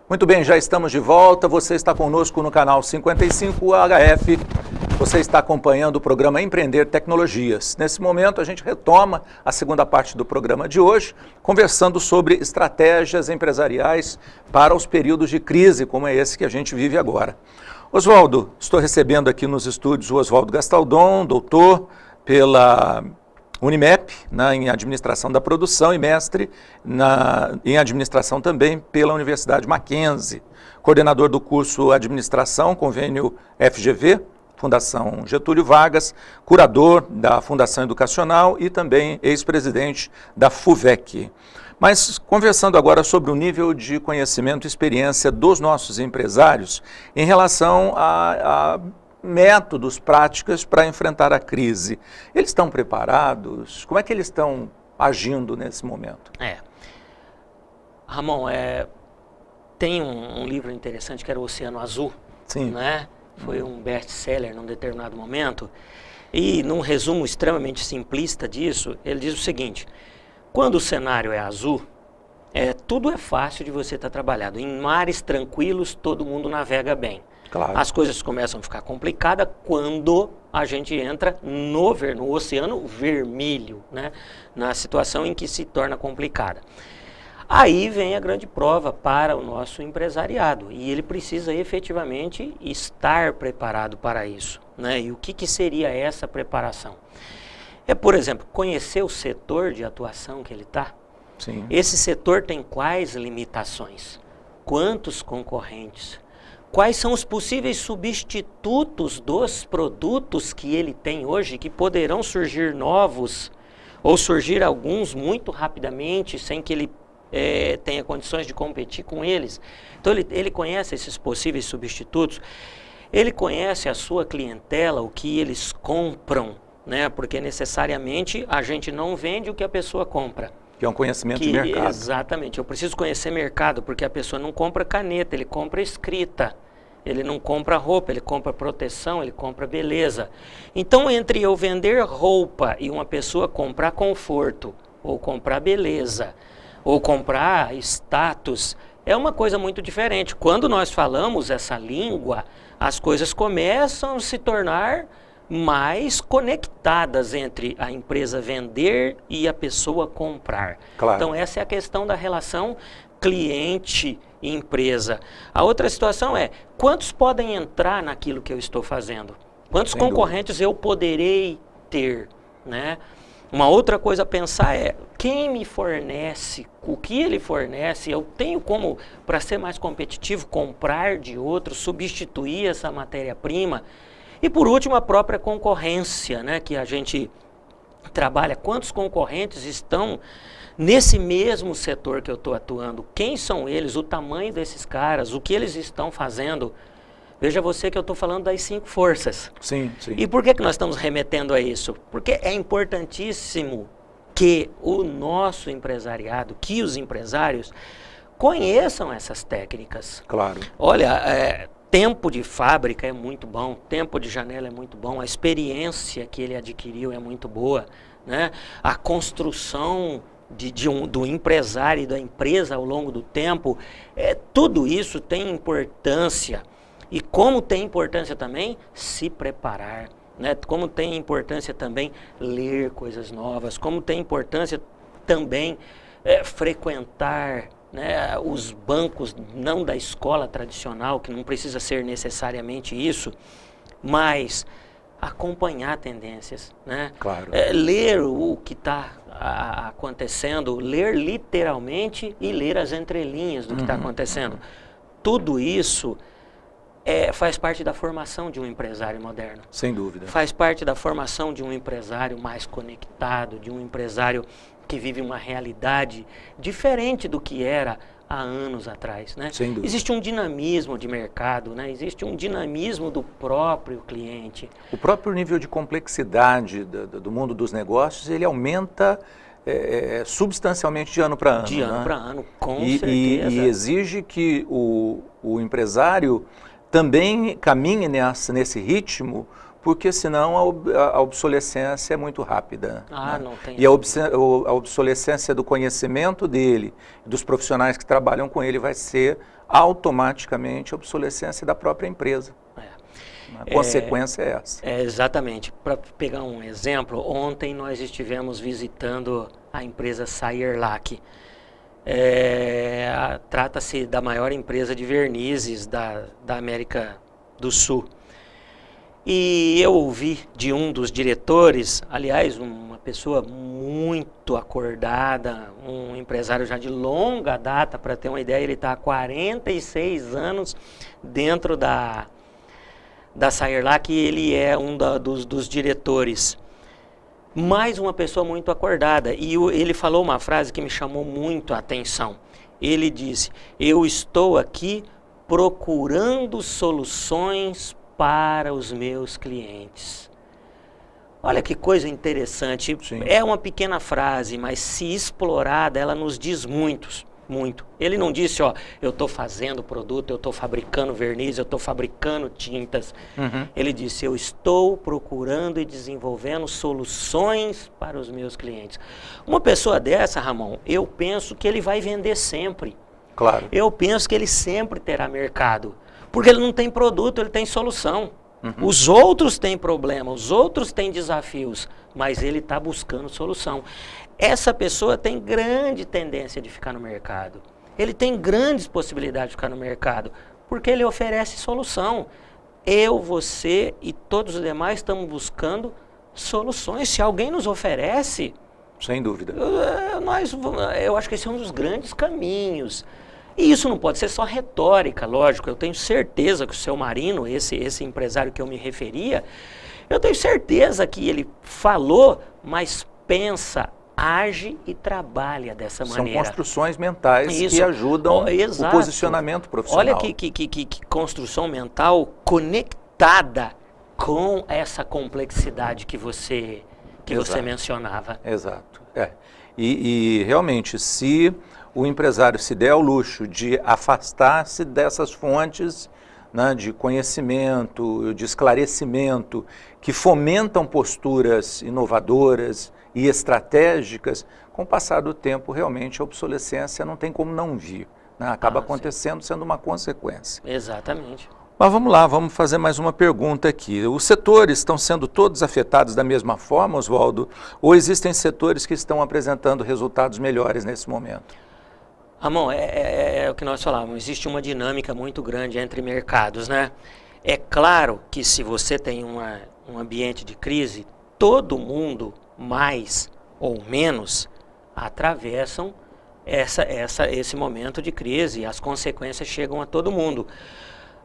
Muito bem, já estamos de volta. Você está conosco no canal 55 HF. Você está acompanhando o programa Empreender Tecnologias. Nesse momento, a gente retoma a segunda parte do programa de hoje, conversando sobre estratégias empresariais para os períodos de crise, como é esse que a gente vive agora. Oswaldo, estou recebendo aqui nos estúdios o Oswaldo Gastaldon, doutor pela Unimep, em administração da produção e mestre em administração também pela Universidade Mackenzie, coordenador do curso Administração, convênio FGV, Fundação Getúlio Vargas, curador da Fundação Educacional e também ex-presidente da FUVEC. Mas conversando agora sobre o nível de conhecimento e experiência dos nossos empresários em relação a métodos, práticas para enfrentar a crise. Eles estão preparados? Como é que eles estão agindo nesse momento? Ramon, tem um livro interessante que era O Oceano Azul, Sim. Né? Foi um best-seller num determinado momento, e num resumo extremamente simplista disso, ele diz o seguinte: quando o cenário é azul, tudo é fácil de você estar trabalhando. Em mares tranquilos, todo mundo navega bem. Claro. As coisas começam a ficar complicadas quando a gente entra no oceano vermelho, né? Na situação em que se torna complicada. Aí vem a grande prova para o nosso empresariado, e ele precisa efetivamente estar preparado para isso, né? E o que seria essa preparação? Por exemplo, conhecer o setor de atuação que ele está. Sim. Esse setor tem quais limitações? Quantos concorrentes? Quais são os possíveis substitutos dos produtos que ele tem hoje, que poderão surgir novos, ou surgir alguns muito rapidamente, sem que ele tenha condições de competir com eles? Então ele conhece esses possíveis substitutos, ele conhece a sua clientela, o que eles compram, né? Porque necessariamente a gente não vende o que a pessoa compra. Que é um conhecimento de mercado. Exatamente, eu preciso conhecer mercado, porque a pessoa não compra caneta, ele compra escrita. Ele não compra roupa, ele compra proteção, ele compra beleza. Então, entre eu vender roupa e uma pessoa comprar conforto, ou comprar beleza, ou comprar status, é uma coisa muito diferente. Quando nós falamos essa língua, as coisas começam a se tornar mais conectadas entre a empresa vender e a pessoa comprar. Claro. Então, essa é a questão da relação cliente e empresa. A outra situação é: quantos podem entrar naquilo que eu estou fazendo? Quantos Sem concorrentes eu poderei ter, né? Uma outra coisa a pensar é: quem me fornece, o que ele fornece, eu tenho como, para ser mais competitivo, comprar de outro, substituir essa matéria-prima. E por último, a própria concorrência, né, que a gente trabalha. Quantos concorrentes estão nesse mesmo setor que eu estou atuando? Quem são eles? O tamanho desses caras? O que eles estão fazendo? Veja você que eu estou falando das 5 forças. Sim, sim. E por que nós estamos remetendo a isso? Porque é importantíssimo que o nosso empresariado, que os empresários conheçam essas técnicas. Claro. Olha, tempo de fábrica é muito bom, tempo de janela é muito bom, a experiência que ele adquiriu é muito boa, né? A construção do empresário e da empresa ao longo do tempo, tudo isso tem importância. E como tem importância também se preparar, né? Como tem importância também ler coisas novas, como tem importância também frequentar, né, os bancos, não da escola tradicional, que não precisa ser necessariamente isso, mas acompanhar tendências, né? Claro. Ler o que está acontecendo, ler literalmente e ler as entrelinhas do que está acontecendo. Tudo isso faz parte da formação de um empresário moderno. Sem dúvida. Faz parte da formação de um empresário mais conectado, de um empresário que vive uma realidade diferente do que era há anos atrás, né? Sem dúvida. Existe um dinamismo de mercado, né? Existe um dinamismo do próprio cliente. O próprio nível de complexidade do mundo dos negócios, ele aumenta substancialmente de ano para ano. De ano né? para ano, com certeza. E exige que o empresário também caminhe nesse ritmo, porque senão a obsolescência é muito rápida. Ah, né? não tem. E a obsolescência do conhecimento dele, dos profissionais que trabalham com ele, vai ser automaticamente a obsolescência da própria empresa. A consequência é essa. Exatamente. Para pegar um exemplo, ontem nós estivemos visitando a empresa Saierlach. Trata-se da maior empresa de vernizes da América do Sul. E eu ouvi de um dos diretores, aliás, uma pessoa muito acordada, um empresário já de longa data, para ter uma ideia, ele está há 46 anos dentro da Saierlach, e ele é um dos diretores. Mais uma pessoa muito acordada. E ele falou uma frase que me chamou muito a atenção. Ele disse: eu estou aqui procurando soluções para os meus clientes. Olha que coisa interessante. Sim. É uma pequena frase, mas se explorada, ela nos diz muito. Ele não disse, eu estou fazendo produto, eu estou fabricando verniz, eu estou fabricando tintas. Ele disse, eu estou procurando e desenvolvendo soluções para os meus clientes. Uma pessoa dessa, Ramon, eu penso que ele vai vender sempre. Claro. Eu penso que ele sempre terá mercado. Porque ele não tem produto, ele tem solução. Os outros têm problema, os outros têm desafios, mas ele está buscando solução. Essa pessoa tem grande tendência de ficar no mercado. Ele tem grandes possibilidades de ficar no mercado, porque ele oferece solução. Eu, você e todos os demais estamos buscando soluções. Se alguém nos oferece... Sem dúvida. Eu acho que esse é um dos grandes caminhos. E isso não pode ser só retórica, lógico. Eu tenho certeza que o seu Marino, esse empresário que eu me referia, eu tenho certeza que ele falou, mas pensa, age e trabalha dessa maneira. São construções mentais que ajudam o posicionamento profissional. Olha que construção mental conectada com essa complexidade que você mencionava. Exato. E realmente, se o empresário se der ao luxo de afastar-se dessas fontes, né, de conhecimento, de esclarecimento, que fomentam posturas inovadoras e estratégicas, com o passar do tempo, realmente a obsolescência não tem como não vir. Né? Acaba acontecendo, sendo uma consequência. Exatamente. Mas vamos lá, vamos fazer mais uma pergunta aqui. Os setores estão sendo todos afetados da mesma forma, Oswaldo? Ou existem setores que estão apresentando resultados melhores nesse momento? Ramon, é o que nós falávamos, existe uma dinâmica muito grande entre mercados, né? É claro que se você tem um ambiente de crise, todo mundo, mais ou menos, atravessam esse momento de crise e as consequências chegam a todo mundo.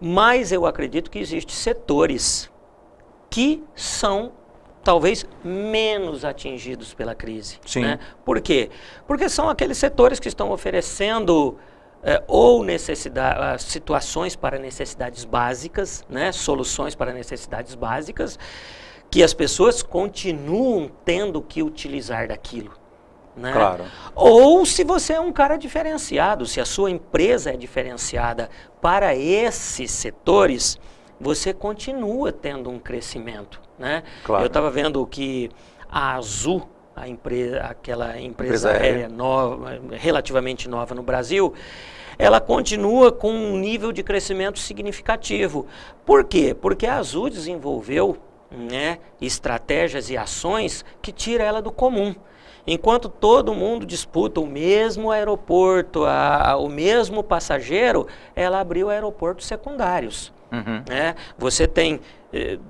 Mas eu acredito que existem setores que são talvez menos atingidos pela crise. Sim. Né? Por quê? Porque são aqueles setores que estão oferecendo situações para necessidades básicas, né? Soluções para necessidades básicas, que as pessoas continuam tendo que utilizar daquilo. Né? Claro. Ou se você é um cara diferenciado, se a sua empresa é diferenciada para esses setores, você continua tendo um crescimento. Né? Claro. Eu estava vendo que a Azul, aquela empresa aérea nova, relativamente nova no Brasil, ela continua com um nível de crescimento significativo. Por quê? Porque a Azul desenvolveu, né, estratégias e ações que tiram ela do comum. Enquanto todo mundo disputa o mesmo aeroporto, o mesmo passageiro, ela abriu aeroportos secundários. Né? Você tem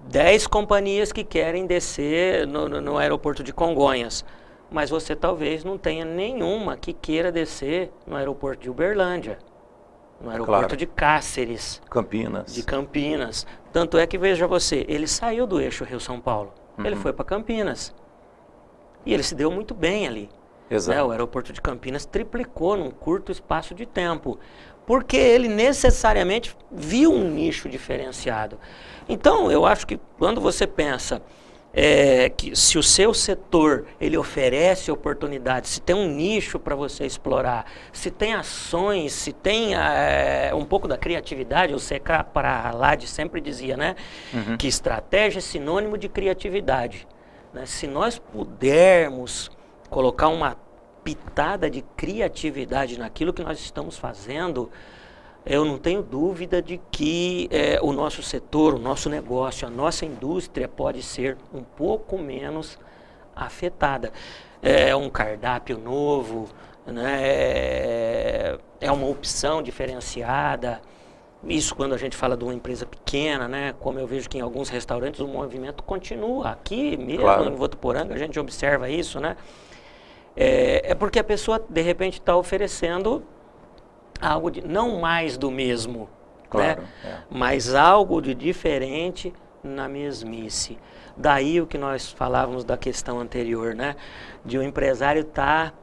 10 companhias que querem descer no aeroporto de Congonhas, mas você talvez não tenha nenhuma que queira descer no aeroporto de Uberlândia, no aeroporto de Cáceres, de Campinas. Tanto é que, veja você, ele saiu do eixo Rio-São Paulo, ele foi para Campinas. E ele se deu muito bem ali. Exato. Né? O aeroporto de Campinas triplicou num curto espaço de tempo, porque ele necessariamente viu um nicho diferenciado. Então, eu acho que quando você pensa que se o seu setor ele oferece oportunidades, se tem um nicho para você explorar, se tem ações, se tem um pouco da criatividade, o C.K. Prahalad sempre dizia, né, que estratégia é sinônimo de criatividade. Né? Se nós pudermos colocar uma pitada de criatividade naquilo que nós estamos fazendo, eu não tenho dúvida de que o nosso setor, o nosso negócio, a nossa indústria pode ser um pouco menos afetada. É um cardápio novo, né? É uma opção diferenciada. Isso quando a gente fala de uma empresa pequena, né? Como eu vejo que em alguns restaurantes o movimento continua. Aqui mesmo, claro, em Votuporanga, a gente observa isso, né? É porque a pessoa, de repente, está oferecendo algo de não mais do mesmo, claro, né? Mas algo de diferente na mesmice. Daí o que nós falávamos da questão anterior, né? De o empresário estar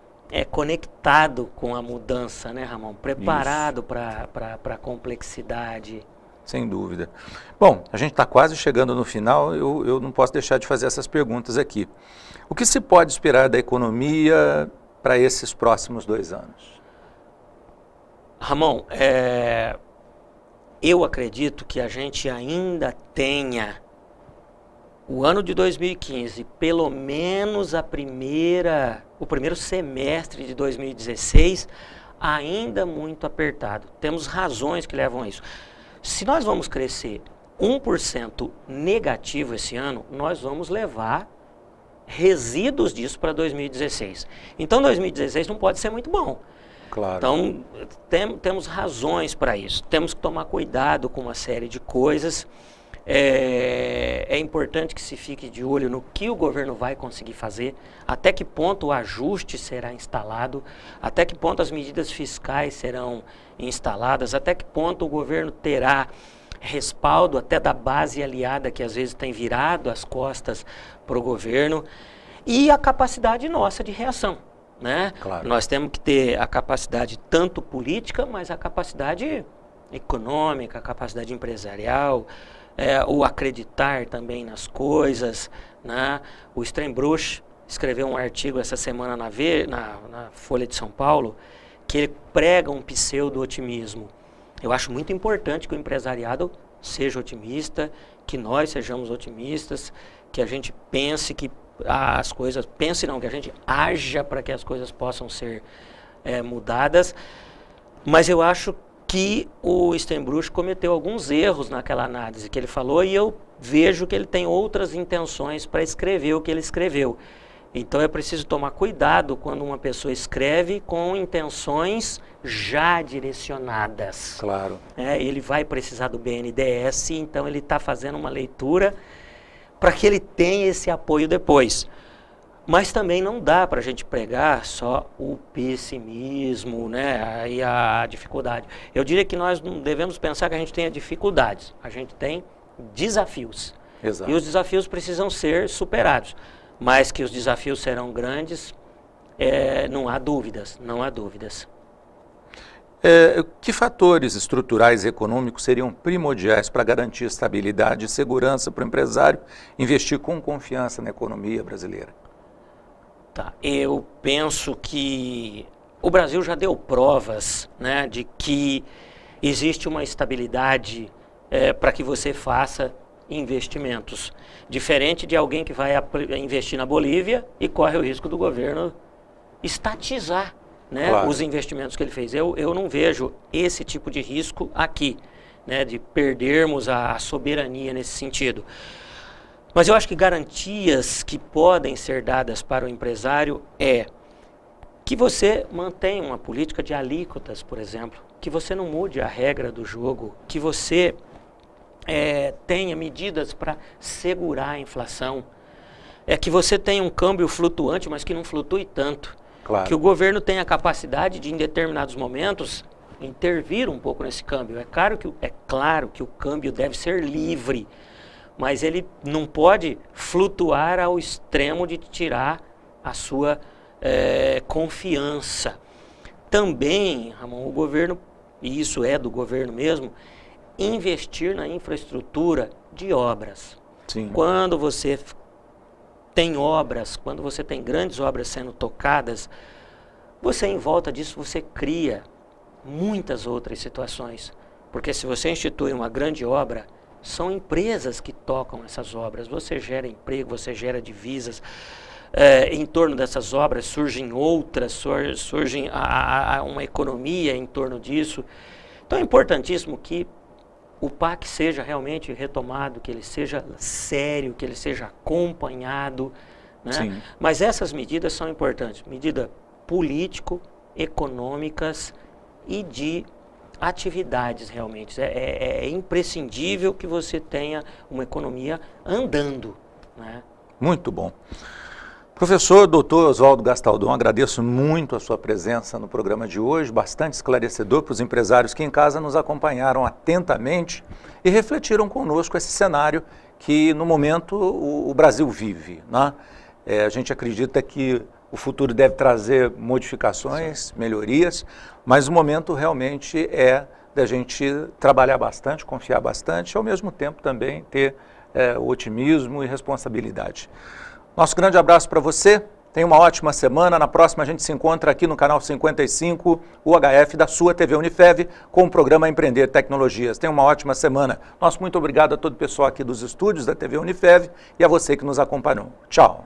conectado com a mudança, né, Ramon? Preparado para a complexidade. Sem dúvida. Bom, a gente está quase chegando no final, eu não posso deixar de fazer essas perguntas aqui. O que se pode esperar da economia para esses próximos 2 anos? Ramon, eu acredito que a gente ainda tenha o ano de 2015, pelo menos o primeiro semestre de 2016, ainda muito apertado. Temos razões que levam a isso. Se nós vamos crescer 1% negativo esse ano, nós vamos levar resíduos disso para 2016. Então 2016 não pode ser muito bom. Claro. Então, temos razões para isso. Temos que tomar cuidado com uma série de coisas. É importante que se fique de olho no que o governo vai conseguir fazer, até que ponto o ajuste será instalado, até que ponto as medidas fiscais serão instaladas, até que ponto o governo terá respaldo até da base aliada que às vezes tem virado as costas para o governo, e a capacidade nossa de reação. Né? Claro. Nós temos que ter a capacidade tanto política, mas a capacidade econômica, a capacidade empresarial, o acreditar também nas coisas. Né? O Strenbruch escreveu um artigo essa semana na Folha de São Paulo, que ele prega um pseudo-otimismo. Eu acho muito importante que o empresariado seja otimista, que nós sejamos otimistas, que a gente pense que as coisas, que a gente haja para que as coisas possam ser mudadas, mas eu acho que o Strenbruch cometeu alguns erros naquela análise que ele falou, e eu vejo que ele tem outras intenções para escrever o que ele escreveu. Então é preciso tomar cuidado quando uma pessoa escreve com intenções já direcionadas. Claro. Ele vai precisar do BNDES, então ele está fazendo uma leitura para que ele tenha esse apoio depois. Mas também não dá para a gente pregar só o pessimismo, né, e a dificuldade. Eu diria que nós não devemos pensar que a gente tenha dificuldades, a gente tem desafios. Exato. E os desafios precisam ser superados. Mas que os desafios serão grandes, não há dúvidas, não há dúvidas. Que fatores estruturais e econômicos seriam primordiais para garantir estabilidade e segurança para o empresário investir com confiança na economia brasileira? Tá, eu penso que o Brasil já deu provas, né, de que existe uma estabilidade para que você faça investimentos. Diferente de alguém que vai investir na Bolívia e corre o risco do governo estatizar, né, claro, os investimentos que ele fez. Eu não vejo esse tipo de risco aqui, né, de perdermos a soberania nesse sentido. Mas eu acho que garantias que podem ser dadas para o empresário que você mantenha uma política de alíquotas, por exemplo, que você não mude a regra do jogo, que você tenha medidas para segurar a inflação, que você tenha um câmbio flutuante, mas que não flutue tanto. Claro. Que o governo tenha a capacidade de, em determinados momentos, intervir um pouco nesse câmbio. É claro que o câmbio deve ser livre, mas ele não pode flutuar ao extremo de tirar a sua confiança. Também, Ramon, o governo, e isso é do governo mesmo, investir na infraestrutura de obras. Sim. Quando você tem obras, quando você tem grandes obras sendo tocadas, você em volta disso você cria muitas outras situações. Porque se você institui uma grande obra, são empresas que tocam essas obras. Você gera emprego, você gera divisas. Em torno dessas obras surgem outras, surgem uma economia em torno disso. Então é importantíssimo que o PAC seja realmente retomado, que ele seja sério, que ele seja acompanhado, né? Sim. Mas essas medidas são importantes, medidas político, econômicas e de atividades realmente. É imprescindível que você tenha uma economia andando, né? Muito bom. Professor Dr. Oswaldo Gastaldon, agradeço muito a sua presença no programa de hoje, bastante esclarecedor para os empresários que em casa nos acompanharam atentamente e refletiram conosco esse cenário que no momento o Brasil vive, né? A gente acredita que o futuro deve trazer modificações, melhorias, mas o momento realmente é da gente trabalhar bastante, confiar bastante e ao mesmo tempo também ter otimismo e responsabilidade. Nosso grande abraço para você, tenha uma ótima semana, na próxima a gente se encontra aqui no canal 55, UHF da sua TV Unifev, com o programa Empreender Tecnologias. Tenha uma ótima semana. Nosso muito obrigado a todo o pessoal aqui dos estúdios da TV Unifev e a você que nos acompanhou. Tchau.